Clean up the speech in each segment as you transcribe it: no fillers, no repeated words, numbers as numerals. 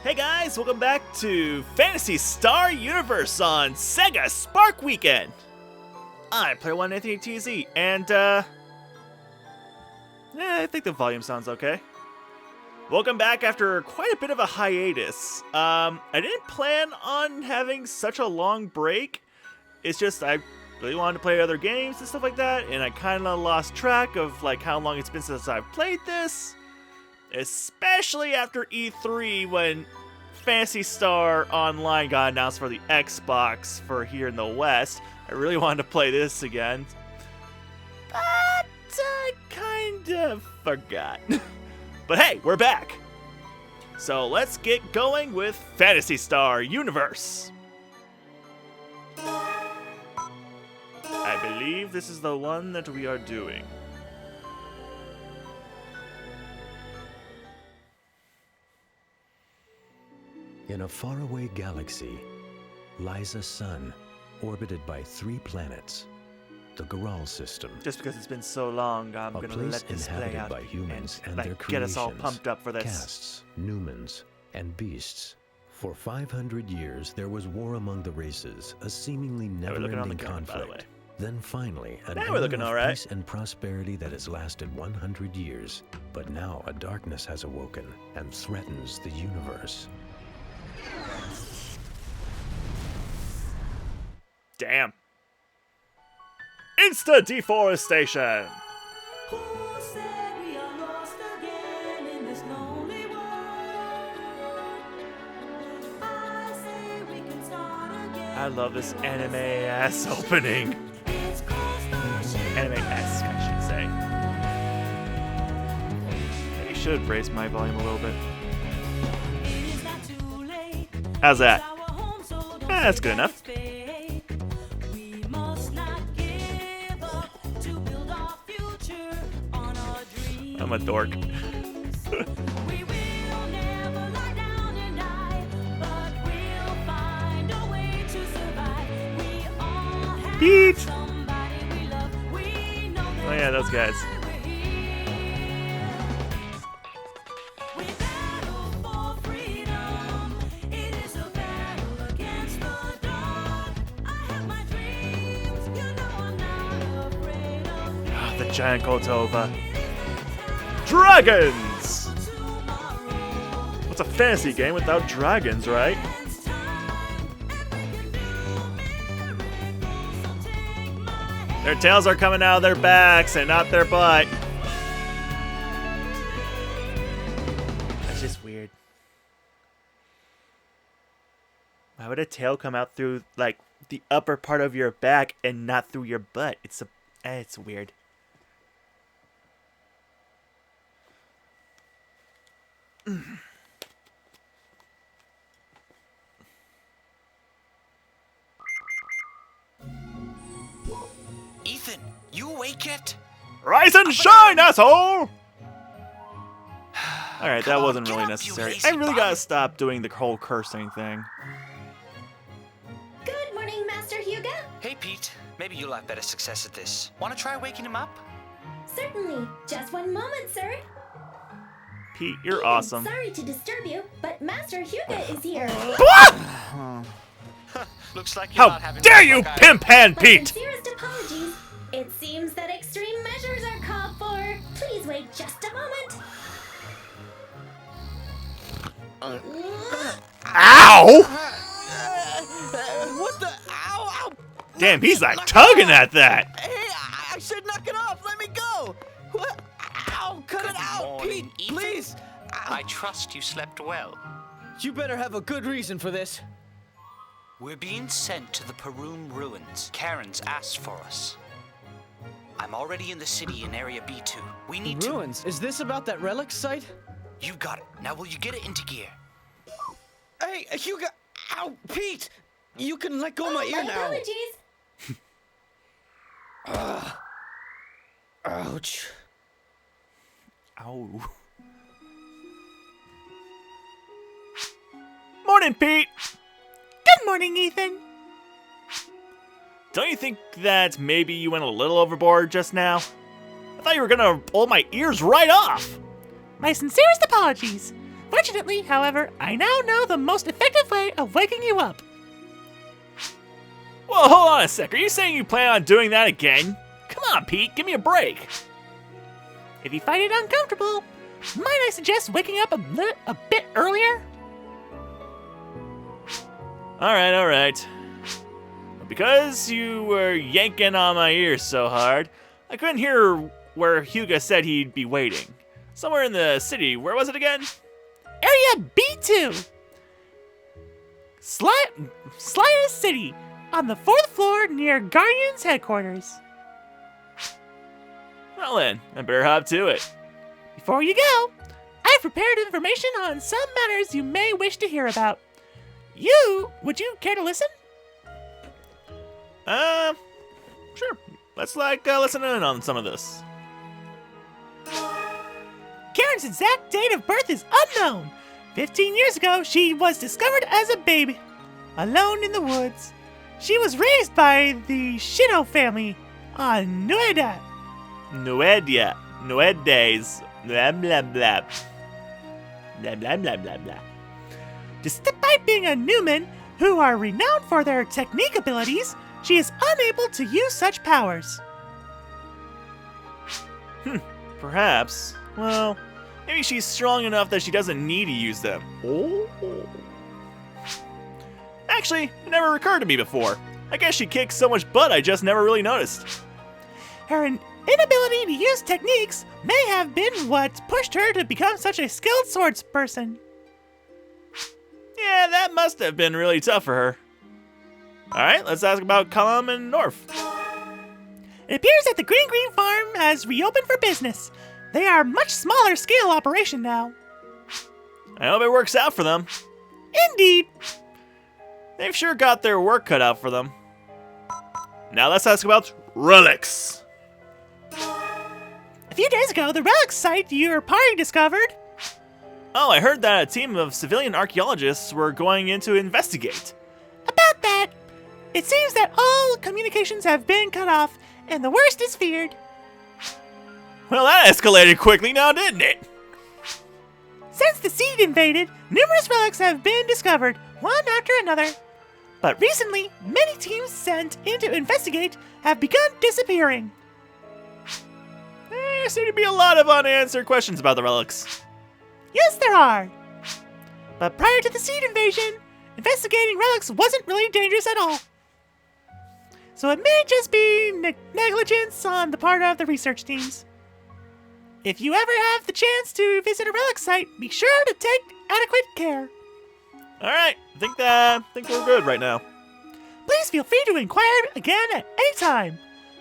Hey guys, welcome back to Phantasy Star Universe on Sega Spark Weekend. I'm Player 1 AnthonyTZ, and I think the volume sounds okay. Welcome back after quite a bit of a hiatus. I didn't plan on having such a long break. It's just I really wanted to play other games and stuff like that, and I kind of lost track of like how long it's been since I've played this. Especially after E3 when Phantasy Star Online got announced for the Xbox for here in the West. I really wanted to play this again. But I kind of forgot. But hey, we're back. So let's get going with Phantasy Star Universe. I believe this is the one that we are doing. In a faraway galaxy lies a sun orbited by 3 planets, the Goral system. Just because it's been so long, I'm gonna let this play out by humans and like, their get us all creations, pumped up for this. Castes, Numens, and beasts. For 500 years, there was war among the races, a seemingly never-ending conflict. Then finally, an era of peace and prosperity that has lasted 100 years. But now a darkness has awoken and threatens the universe. Damn. Insta deforestation. I love this anime-ass opening. Anime-esque, I should say. I should raise my volume a little bit. How's that? That's good enough. I'm a dork. Pete! Oh yeah, those guys. The giant Kotova. Dragons! What's a fantasy game without dragons, right? Their tails are coming out of their backs and not their butt. That's just weird. Why would a tail come out through, like, the upper part of your back and not through your butt? It's weird. Ethan, you awake yet? Rise and shine, asshole! Alright, that wasn't really necessary. I really gotta stop doing the whole cursing thing. Good morning, Master Hugo. Hey, Pete. Maybe you'll have better success at this. Want to try waking him up? Certainly. Just one moment, sir. Pete, you're Ethan, awesome. Sorry to disturb you, but Master Hugo is here. Looks like you're How not having dare you, pimp hand My Pete! sincerest apologies. It seems that extreme measures are called for. Please wait just a moment. Ow! What the? Ow! Ow! Damn, he's like tugging at that. Hey, I said knock it off. Let me go. What? Ow! Cut it out, morning, Pete. Ethan. Please. Ow. I trust you slept well. You better have a good reason for this. We're being sent to the Perun ruins. Karen's asked for us. I'm already in the city in Area B2. We need Ruins? Is this about that relic site? You got it. Now will you get it into gear? Hey, Hugo. Ow, Pete. You can let go of my ear My now. apologies. Ouch. Ow. Morning, Pete! Good morning, Ethan. Don't you think that maybe you went a little overboard just now? I thought you were gonna pull my ears right off! My sincerest apologies. Fortunately, however, I now know the most effective way of waking you up. Whoa, hold on a sec. Are you saying you plan on doing that again? Come on, Pete, give me a break. If you find it uncomfortable, might I suggest waking up a bit earlier? Alright. But because you were yanking on my ears so hard, I couldn't hear where Hugo said he'd be waiting. Somewhere in the city. Where was it again? Area B2. Slida City, on the 4th floor near Guardian's headquarters. Well then, I better hop to it. Before you go, I've prepared information on some matters you may wish to hear about. Would you care to listen? Sure. Let's listen in on some of this. Karen's exact date of birth is unknown. 15 years ago, she was discovered as a baby, alone in the woods. She was raised by the Shino family on Nueda. Nuedes. Blah, blah, blah. Blah, blah, blah, blah, blah. Despite being a Newman, who are renowned for their technique abilities, she is unable to use such powers. Perhaps. Well, maybe she's strong enough that she doesn't need to use them. Oh. Actually, it never occurred to me before. I guess she kicks so much butt I just never really noticed. Her inability to use techniques may have been what pushed her to become such a skilled swordsperson. Yeah, that must have been really tough for her. Alright, let's ask about Colum and North. It appears that the Green Farm has reopened for business. They are a much smaller scale operation now. I hope it works out for them. Indeed. They've sure got their work cut out for them. Now let's ask about relics. A few days ago, the relic site your party discovered. Oh, I heard that a team of civilian archaeologists were going in to investigate. About that, it seems that all communications have been cut off, and the worst is feared. Well, that escalated quickly now, didn't it? Since the Seed invaded, numerous relics have been discovered, one after another. But recently, many teams sent in to investigate have begun disappearing. There seem to be a lot of unanswered questions about the relics. Yes, there are. But prior to the Seed invasion, investigating relics wasn't really dangerous at all. So it may just be negligence on the part of the research teams. If you ever have the chance to visit a relic site, be sure to take adequate care. Alright, I think we're good right now. Please feel free to inquire again at any time.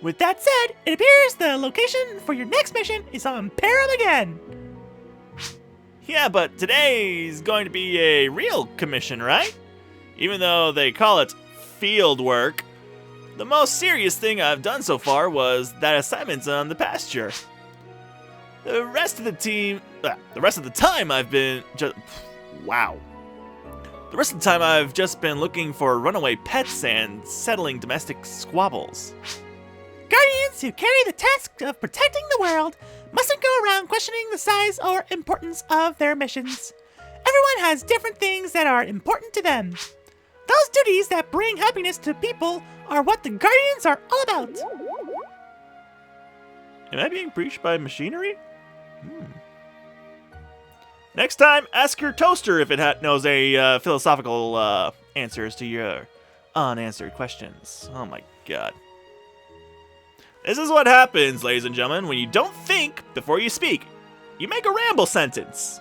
With that said, it appears the location for your next mission is on Param again. Yeah, but today's going to be a real commission, right? Even though they call it field work. The most serious thing I've done so far was that assignment on the pasture. The rest of the time I've just been looking for runaway pets and settling domestic squabbles. Guardians who carry the task of protecting the world mustn't go around questioning the size or importance of their missions. Everyone has different things that are important to them. Those duties that bring happiness to people are what the Guardians are all about. Am I being breached by machinery? Next time, ask your toaster if it knows a philosophical answers to your unanswered questions. Oh my god. This is what happens, ladies and gentlemen, when you don't think before you speak. You make a ramble sentence.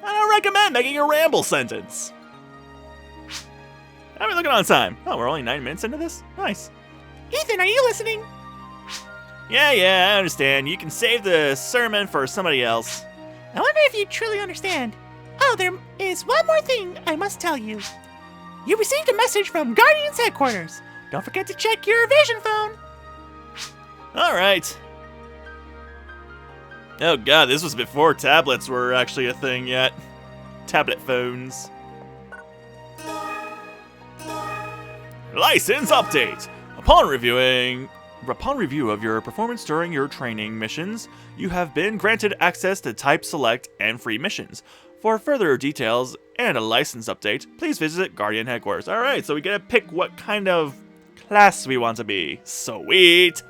I don't recommend making a ramble sentence. How are we looking on time? Oh, we're only 9 minutes into this? Nice. Ethan, are you listening? Yeah, I understand. You can save the sermon for somebody else. I wonder if you truly understand. Oh, there is one more thing I must tell you. You received a message from Guardian's headquarters. Don't forget to check your vision phone. Alright. Oh god, this was before tablets were actually a thing yet. Tablet phones. License update. Upon review of your performance during your training missions, you have been granted access to Type Select and free missions. For further details and a license update, please visit Guardian Headquarters. Alright, so we get to pick what kind of class we want to be. Sweet!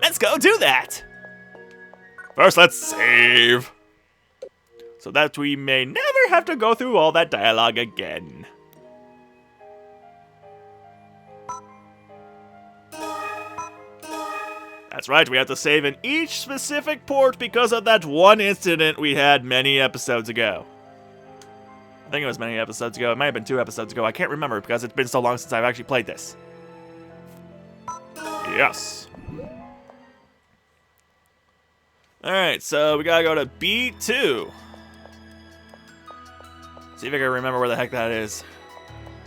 Let's go do that! First, let's save. So that we may never have to go through all that dialogue again. That's right, we have to save in each specific port because of that one incident we had many episodes ago. I think it was many episodes ago. It might have been 2 episodes ago. I can't remember because it's been so long since I've actually played this. Yes. Alright, so we gotta go to B2. See if I can remember where the heck that is.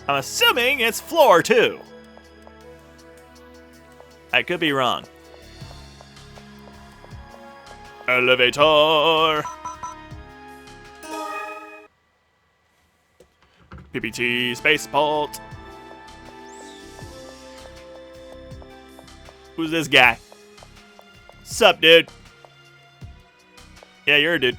I'm assuming it's floor 2. I could be wrong. Elevator. PPT spaceport. Who's this guy? Sup, dude? Yeah, you're a dude.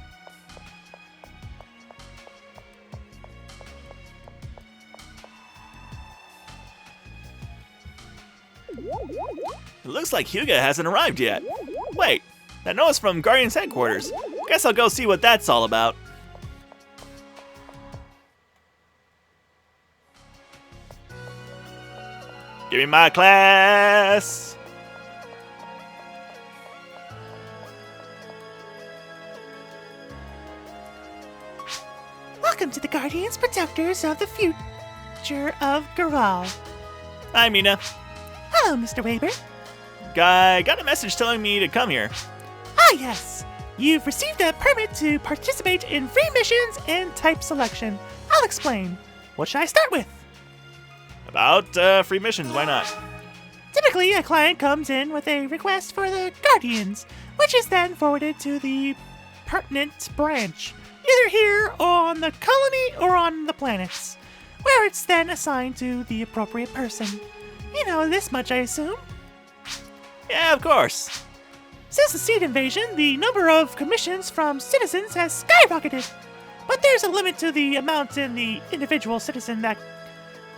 It looks like Hyuga hasn't arrived yet. Wait, that notice from Guardian's headquarters. Guess I'll go see what that's all about. Give me my class. Welcome to the Guardians Protectors of the Future of Garal. Hi, Mina. Hello, Mr. Weber. Guy got a message telling me to come here. Ah, yes. You've received a permit to participate in free missions and type selection. I'll explain. What should I start with? About free missions, why not? Typically, a client comes in with a request for the Guardians, which is then forwarded to the pertinent branch, either here on the colony or on the planets, where it's then assigned to the appropriate person. You know this much, I assume? Yeah, of course. Since the seed invasion, the number of commissions from citizens has skyrocketed. But there's a limit to the amount in the individual citizen that...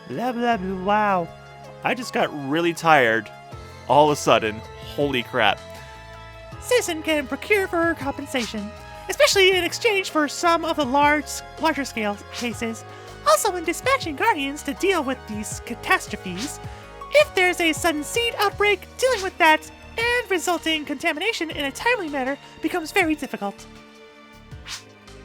Blah, blah, blah. Wow. I just got really tired all of a sudden. Holy crap. Citizen can procure for compensation, especially in exchange for some of the larger scale cases. Also, in dispatching Guardians to deal with these catastrophes, if there's a sudden seed outbreak, dealing with that and resulting contamination in a timely manner becomes very difficult.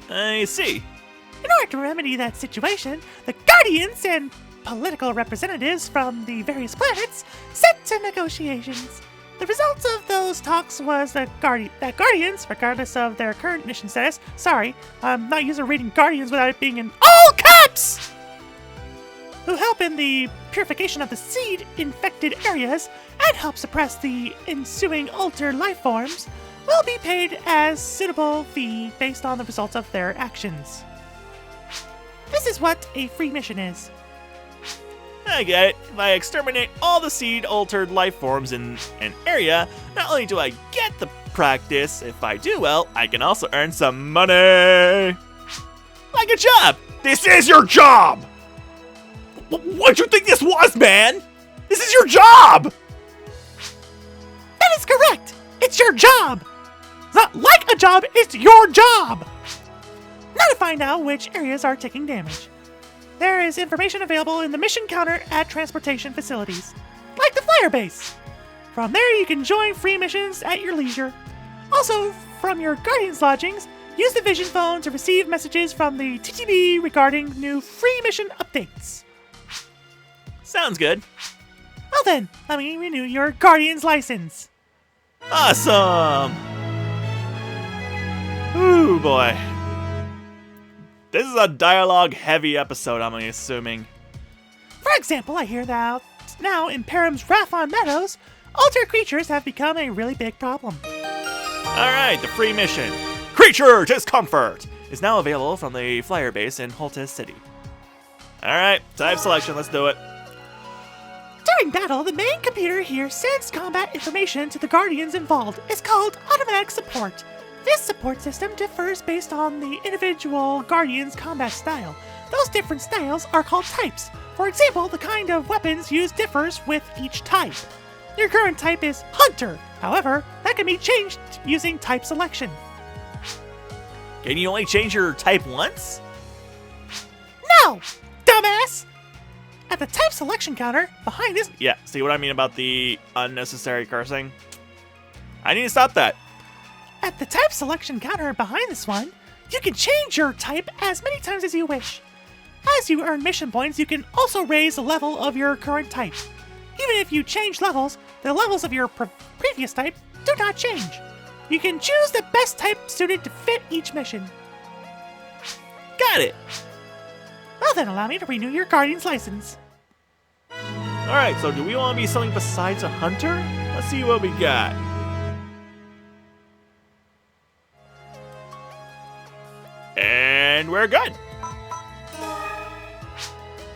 I see. In order to remedy that situation, the Guardians and political representatives from the various planets set to negotiations. The result of those talks was that Guardians, regardless of their current mission status, sorry, I'm not used to reading Guardians without it being in all caps, who help in the purification of the seed-infected areas and help suppress the ensuing altered life forms, will be paid as suitable fee based on the results of their actions. This is what a free mission is. I get it. If I exterminate all the seed-altered life forms in an area, not only do I get the practice, if I do well, I can also earn some money. Like a job. This is your job! What'd you think this was, man? This is your job! That is correct! It's your job! It's not like a job, it's your job! Now to find out which areas are taking damage. There is information available in the mission counter at transportation facilities, like the flyer base. From there, you can join free missions at your leisure. Also, from your Guardian's lodgings, use the Vision phone to receive messages from the TTB regarding new free mission updates. Sounds good. Well then, let me renew your Guardian's license. Awesome! Ooh, boy. This is a dialogue-heavy episode, I'm assuming. For example, I hear that now in Param's Raphon Meadows, altered creatures have become a really big problem. Alright, the free mission. Creature Discomfort is now available from the flyer base in Holtis City. Alright, type selection, let's do it. During battle, the main computer here sends combat information to the Guardians involved. It's called automatic support. This support system differs based on the individual Guardian's combat style. Those different styles are called types. For example, the kind of weapons used differs with each type. Your current type is Hunter. However, that can be changed using type selection. Can you only change your type once? No, dumbass! At the type selection counter behind this... Yeah, see what I mean about the unnecessary cursing? I need to stop that. At the type selection counter behind this one, you can change your type as many times as you wish. As you earn mission points, you can also raise the level of your current type. Even if you change levels, the levels of your previous type do not change. You can choose the best type suited to fit each mission. Got it! Well then, allow me to renew your Guardian's license. Alright, so do we want to be something besides a hunter? Let's see what we got. And we're good.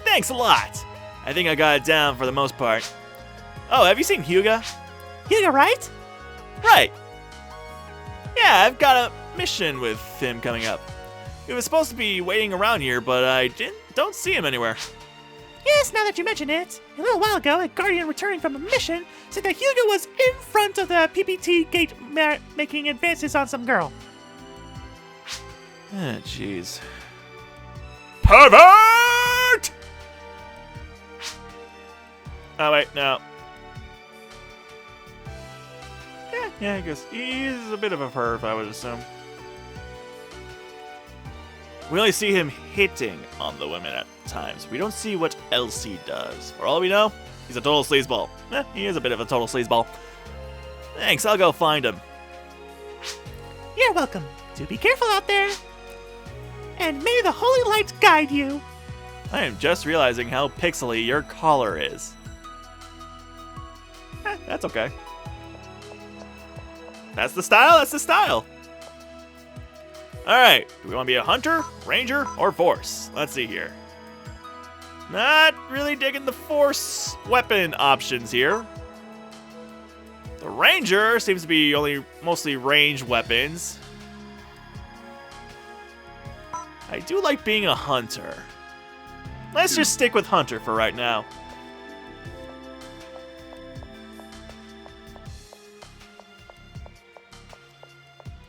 Thanks a lot. I think I got it down for the most part. Oh, have you seen Hyuga? Hyuga, right? Right. Yeah, I've got a mission with him coming up. He was supposed to be waiting around here, but I don't see him anywhere. Yes, now that you mention it, a little while ago, a Guardian returning from a mission said that Hyuga was in front of the PPT gate making advances on some girl. Ah, jeez. Pervert! Oh, wait, no. Yeah, I guess he's a bit of a perv, I would assume. We only see him hitting on the women at times. We don't see what else he does. For all we know, he's a total sleazeball. He is a bit of a total sleazeball. Thanks, I'll go find him. You're welcome. Do be careful out there. And may the holy light guide you. I am just realizing how pixely your collar is. That's okay. That's the style, that's the style. Alright, do we want to be a hunter, ranger, or force? Let's see here. Not really digging the force weapon options here. The ranger seems to be mostly ranged weapons. I do like being a hunter. Let's just stick with hunter for right now.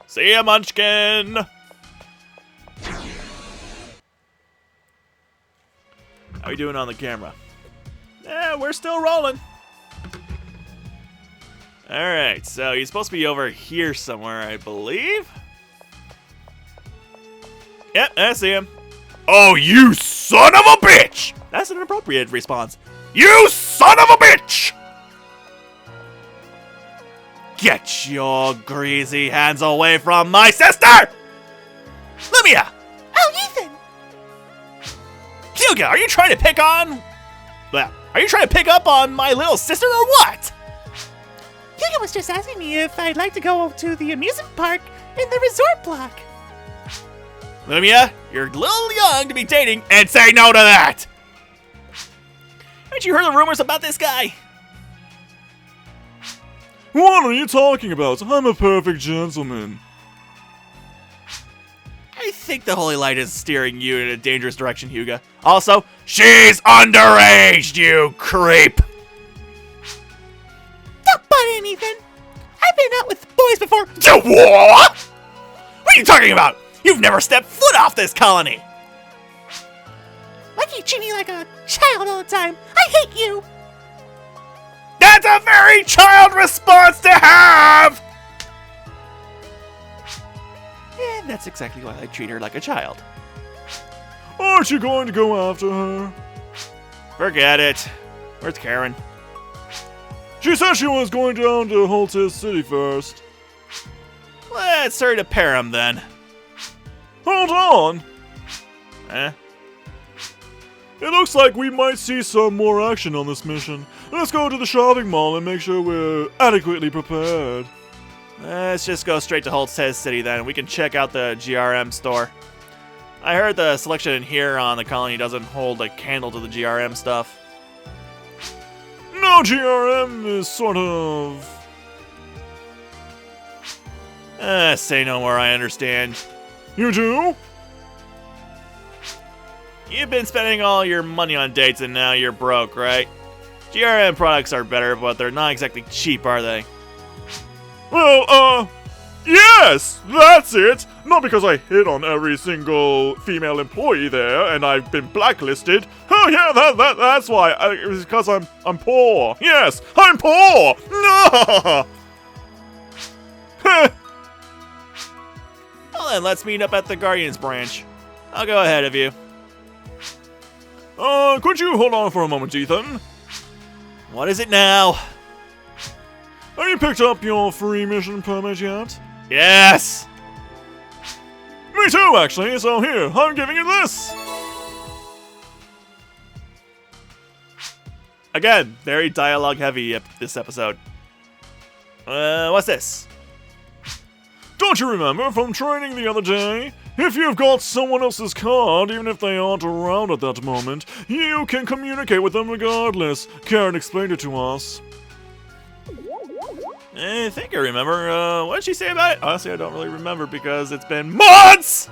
See ya, Munchkin! How are you doing on the camera? Yeah, we're still rolling. Alright, so he's supposed to be over here somewhere, I believe. Yep, I see him. Oh, you son of a bitch! That's an appropriate response. You son of a bitch! Get your greasy hands away from my sister! Lumia! Oh, Ethan! Hyuga, are you trying to pick on... Are you trying to pick up on my little sister or what? Hyuga was just asking me if I'd like to go to the amusement park in the resort block. Lumia, you're a little young to be dating and say no to that! Haven't you heard the rumors about this guy? What are you talking about? I'm a perfect gentleman. I think the Holy Light is steering you in a dangerous direction, Hyuga. Also, she's underage, you creep! Don't butt in, Ethan. I've been out with boys before. What? What are you talking about? You've never stepped foot off this colony! Why do you treat me like a child all the time? I hate you! That's a very child response to have! And that's exactly why I treat her like a child. Aren't you going to go after her? Forget it. Where's Karen? She said she was going down to Phantasy City first. Let's hurry to Param then. Hold on! Eh? It looks like we might see some more action on this mission. Let's go to the shopping mall and make sure we're adequately prepared. Let's just go straight to Holtez City then. We can check out the GRM store. I heard the selection in here on the colony doesn't hold a candle to the GRM stuff. No, No, GRM is sort of... Say no more, I understand. You do? You've been spending all your money on dates and now you're broke, right? GRM products are better, but they're not exactly cheap, are they? Well, yes, that's it. Not because I hit on every single female employee there and I've been blacklisted. Oh yeah, that's why. It was because I'm poor. Yes, I'm poor. No. Well then, let's meet up at the Guardians branch. I'll go ahead of you. Could you hold on for a moment, Ethan? What is it now? Have you picked up your free mission permit yet? Yes! Me too, actually, so here, I'm giving you this! Again, very dialogue heavy this episode. What's this? Don't you remember from training the other day? If you've got someone else's card, even if they aren't around at that moment, you can communicate with them regardless. Karen explained it to us. I think I remember. What did she say about it? Honestly, I don't really remember because it's been months!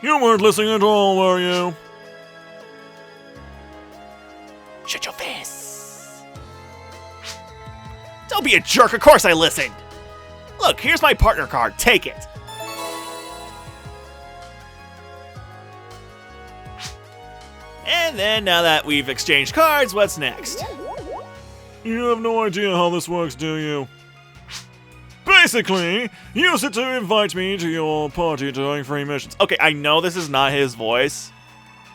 You weren't listening at all, were you? Shut your face. Don't be a jerk, of course I listened! Look, here's my partner card, take it! And then, now that we've exchanged cards, what's next? You have no idea how this works, do you? Basically, use it to invite me to your party during free missions. Okay, I know this is not his voice,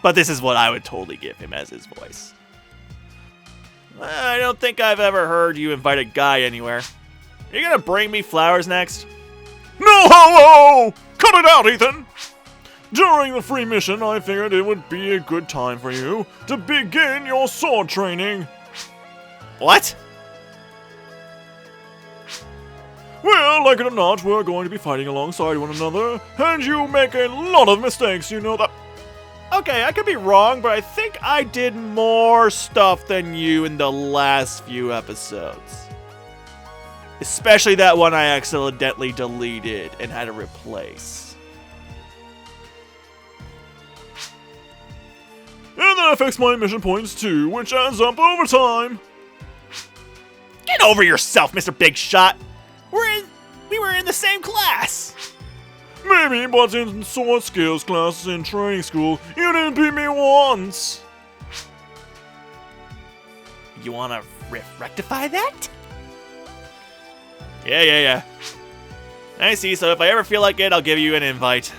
but this is what I would totally give him as his voice. I don't think I've ever heard you invite a guy anywhere. Are you gonna bring me flowers next? No, ho, ho! Cut it out, Ethan! During the free mission, I figured it would be a good time for you to begin your sword training. What? Well, like it or not, we're going to be fighting alongside one another, and you make a lot of mistakes, you know that. Okay, I could be wrong, but I think I did more stuff than you in the last few episodes. Especially that one I accidentally deleted and had to replace. And that affects my mission points too, which adds up over time. Get over yourself, Mr. Big Shot! We were in the same class! Maybe, but in sword skills classes in training school, you didn't beat me once. You wanna rectify that? Yeah. I see, so if I ever feel like it, I'll give you an invite.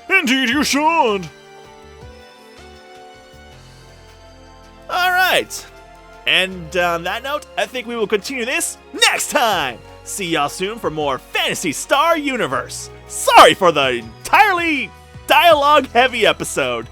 Indeed you should! Alright! And on that note, I think we will continue this next time! See y'all soon for more Phantasy Star Universe! Sorry for the entirely dialogue-heavy episode!